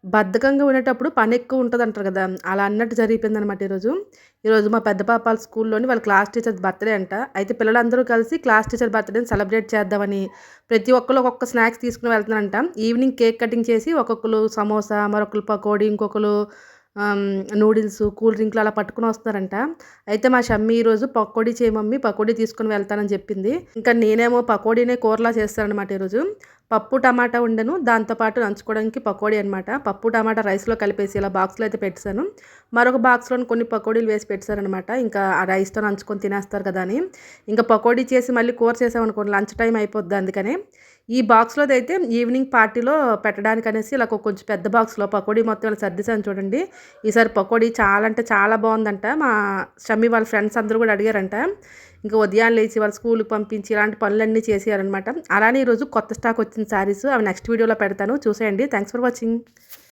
బద్ధకంగా ఉండేటప్పుడు పనెక్కువ ఉంటదంటారు గదా! అలా అన్నట్టు జరిగిపోయిందనమాట ఈరోజు. ఈరోజు మా పెద్ద పాప వాళ్ళ స్కూల్లోని వాళ్ళ క్లాస్ టీచర్ బర్త్‌డే అంట. అయితే పిల్లలందరూ కలిసి క్లాస్ టీచర్ బర్త్‌డేని సెలబ్రేట్ చేద్దామని ప్రతి ఒక్కళ్ళు ఒక్కొక్క స్నాక్స్ తీసుకొని వెళ్తున్నారంట. ఈవినింగ్ కేక్ కటింగ్ చేసి ఒక్కొక్కళ్ళు సమోసా, మరొకళ్ళు పకోడీ, ఇంకొకళ్ళు నూడిల్సు, కూల్ డ్రింక్‌లు అలా పట్టుకొని వస్తున్నారంట. అయితే మా షమ్మీ ఈరోజు పకోడీ చేయి మమ్మీ పకోడీ తీసుకొని వెళ్తానని చెప్పింది. ఇంకా నేనేమో పకోడీనే కూరలా చేస్తాననమాట ఈరోజు. పప్పు, టమాటా వండాను. దాంతో పాటు నంచుకోవడానికి పకోడీ అనమాట. పప్పు, టమాటా రైస్‌లో కలిపేసి ఇలా బాక్స్‌లో అయితే పెట్టేసాను. మరొక బాక్స్‌లోని కొన్ని పకోడీలు వేసి పెట్టేసారనమాట. ఇంకా ఆ రైస్‌తో నంచుకొని తినేస్తారు కదా అని. ఇంకా పకోడీ చేసి మళ్ళీ కూర చేసామనుకోండి లంచ్ టైం అయిపోద్ది అందుకని. ఈ బాక్స్‌లోదైతే ఈవినింగ్ పార్టీలో పెట్టడానికనేసి ఇలా కొంచెం పెద్ద బాక్స్‌లో పకోడీ మొత్తం ఇలా సర్దేశాను చూడండి. ఈసారి పకోడీ చాలా అంటే చాలా బావుందంట. మా షమ్మీ వాళ్ళ ఫ్రెండ్స్ అందరూ కూడా అడిగారంట. ఇంక ఉదయాన్నే లేచి వాళ్ళ స్కూలుకి పంపించి ఇలాంటి పనులన్నీ చేసేయారనమాట. అలానే ఈరోజు కొత్త స్టాక్ వచ్చింది శారీస్. అవి నెక్స్ట్ వీడియోలో పెడతాను చూసేయండి. Thanks for watching.